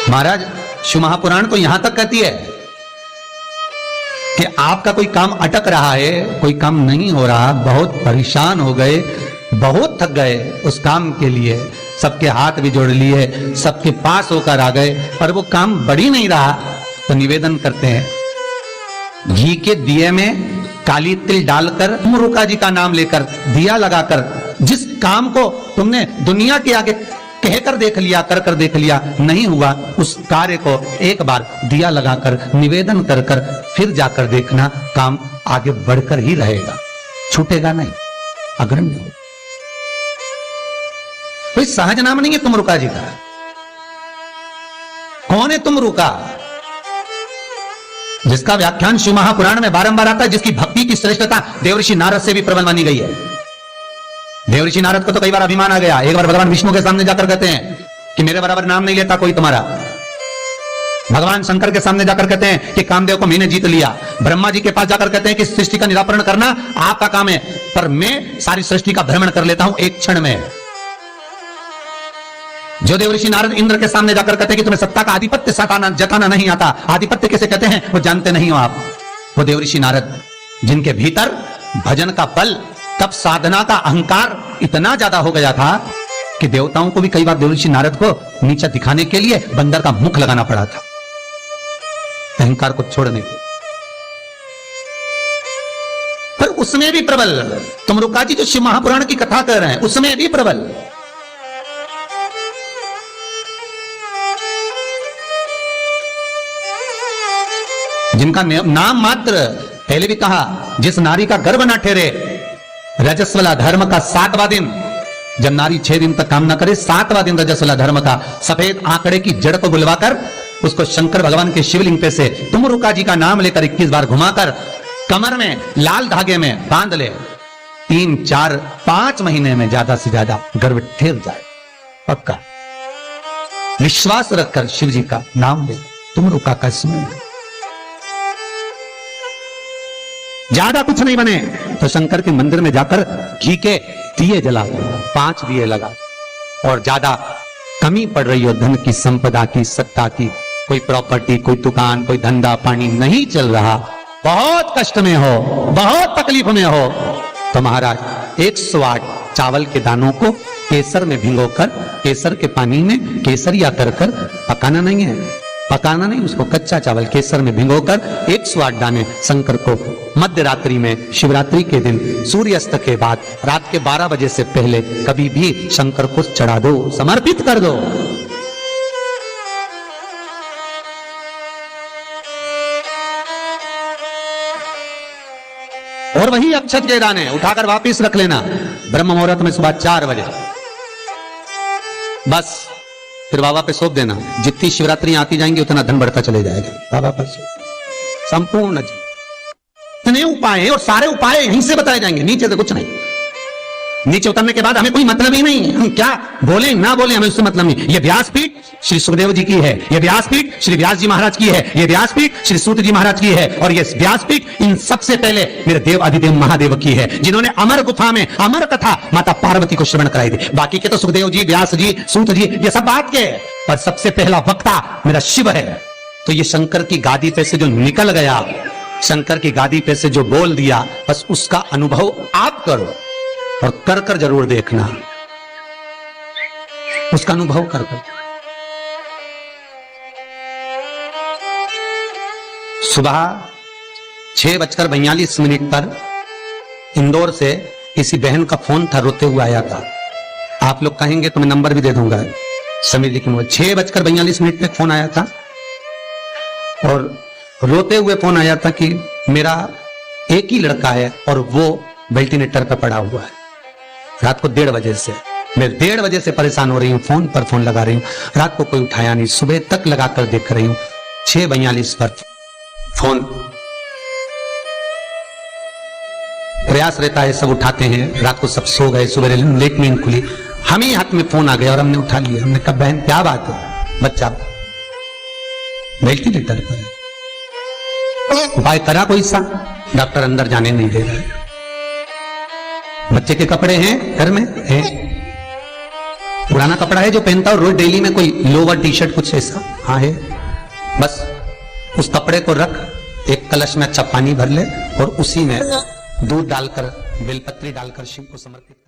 महाराज शिव महापुराण तो यहां तक कहती है कि आपका कोई काम अटक रहा है, कोई काम नहीं हो रहा, बहुत परेशान हो गए, बहुत थक गए उस काम के लिए, सबके हाथ भी जोड़ लिए, सबके पास होकर आ गए, पर वो काम बढ़ ही नहीं रहा, तो निवेदन करते हैं घी के दिए में काली तिल डालकर तुमरुका जी का नाम लेकर दिया लगाकर जिस काम को तुमने दुनिया के आगे कहकर देख लिया, कर देख लिया, नहीं हुआ, उस कार्य को एक बार दिया लगाकर निवेदन कर कर फिर जाकर देखना, काम आगे बढ़कर ही रहेगा, छूटेगा नहीं, अग्रण्य हो। कोई सहज नाम नहीं है तुमरुका जी का। कौन है तुमरुका? जिसका व्याख्यान शिव महापुराण में बारंबार आता है, जिसकी भक्ति की श्रेष्ठता देवर्षि नारद से भी प्रबल मानी गई है। देवर्षि नारद को तो कई बार अभिमान आ गया, एक बार भगवान विष्णु के सामने जाकर कहते हैं कि मेरे बराबर नाम नहीं लेता कोई तुम्हारा। भगवान शंकर के सामने जाकर कहते हैं कि कामदेव को मैंने जीत लिया। ब्रह्मा जी के पास जाकर कहते हैं कि सृष्टि का निराकरण करना आपका काम है, पर मैं सारी सृष्टि का भ्रमण कर लेता हूं एक क्षण में। जो देवर्षि नारद इंद्र के सामने जाकर कहते हैं कि तुम्हें सत्ता का आधिपत्य जताना नहीं आता, आधिपत्य कैसे कहते हैं वो जानते नहीं हो आप। वो देवर्षि नारद जिनके भीतर भजन का बल, तब साधना का अहंकार इतना ज्यादा हो गया था कि देवताओं को भी कई बार देवर्षि नारद को नीचा दिखाने के लिए बंदर का मुख लगाना पड़ा था, अहंकार को छोड़ने को। पर उसमें भी प्रबल तुमरुका जी जो शिव महापुराण की कथा कर रहे हैं, उसमें भी प्रबल। जिनका नाम मात्र, पहले भी कहा, जिस नारी का गर्भ ना ठहरे, रजस्वला धर्म का 7वां दिन, जब नारी 6 दिन तक काम ना करे, 7वां दिन रजस्वला धर्म का, सफेद आंकड़े की जड़ को बुलवाकर उसको शंकर भगवान के शिवलिंग पे से तुमरुका जी का नाम लेकर 21 बार घुमाकर कमर में लाल धागे में बांध ले, 3, 4, 5 महीने में ज्यादा से ज्यादा गर्भ ठहर जाए, पक्का। विश्वास रखकर शिव जी का नाम ले, तुमरुका का स्मरण, ज्यादा कुछ नहीं बने तो शंकर के मंदिर में जाकर घी के दिए जला, 5 दिए लगा, और ज्यादा कमी पड़ रही हो धन की, संपदा की, सत्ता की, कोई प्रॉपर्टी, कोई दुकान, कोई धंधा पानी नहीं चल रहा, बहुत कष्ट में हो, बहुत तकलीफ में हो, तो महाराज 108 चावल के दानों को केसर में भिगोकर, केसर के पानी में केसरिया कर कर, पकाना नहीं है, पकाना नहीं, उसको कच्चा चावल केसर में भिगोकर 108 दाने शंकर को मध्य रात्रि में, शिवरात्रि के दिन, सूर्यास्त के बाद, रात के 12 बजे से पहले कभी भी शंकर को चढ़ा दो, समर्पित कर दो। और वही अक्षत के दाने उठाकर वापिस रख लेना ब्रह्म मुहूर्त में सुबह 4 बजे, बस फिर बाबा पे सौंप देना। जितनी शिवरात्रियां आती जाएंगी उतना धन बढ़ता चले जाएगा बाबा पर। संपूर्ण इतने उपाय हैं और सारे उपाय यहीं से बताए जाएंगे, नीचे से कुछ नहीं। नीचे उतरने के बाद हमें कोई मतलब ही नहीं, हम क्या बोले ना बोले हमें उससे मतलब नहीं। ये व्यासपीठ श्री सुखदेव जी की है, ये व्यासपीठ श्री व्यास जी महाराज की है, ये व्यासपीठ श्री सूत जी महाराज की है, और ये व्यासपीठ इन सबसे पहले मेरे देव अधिदेव महादेव की है, जिन्होंने अमर गुफा में अमर कथा माता पार्वती को श्रवण कराई थी। बाकी के तो सुखदेव जी, व्यास जी, सूत जी, ये सब बात के, पर सबसे पहला वक्ता मेरा शिव है। तो ये शंकर की गादी पे से जो निकल गया, शंकर की गादी पे से जो बोल दिया, बस उसका अनुभव आप करो और कर कर जरूर देखना, उसका अनुभव कर कर। सुबह 6:42 पर इंदौर से किसी बहन का फोन था, रोते हुए आया था। आप लोग कहेंगे तो मैं नंबर भी दे दूंगा, समीर जी की। 6:42 पे फोन आया था और रोते हुए फोन आया था कि मेरा एक ही लड़का है और वो वेंटिलेटर पर पड़ा हुआ है। रात को 1:30 बजे से मैं 1:30 बजे से परेशान हो रही हूँ, फोन पर फोन लगा रही हूँ, रात को कोई उठाया नहीं, सुबह तक लगाकर देख रही हूँ। 6:42 पर फोन, प्रयास रहता है सब उठाते हैं, रात को सब सो गए, सुबह लेट नींद खुली, हम ही हाथ में फोन आ गया और हमने उठा लिया। हमने कहा बहन क्या बात है? बच्चा वेंटिलेटर पर है, उपाय करा कोई सा? डॉक्टर अंदर जाने नहीं दे रहा है। बच्चे के कपड़े हैं घर में हैं, पुराना कपड़ा है जो पहनता हो रोज डेली में, कोई लोवर टी शर्ट कुछ ऐसा, हाँ है, बस उस कपड़े को रख, एक कलश में अच्छा पानी भर ले और उसी में दूध डालकर बेलपत्री डालकर शिव को समर्पित कर।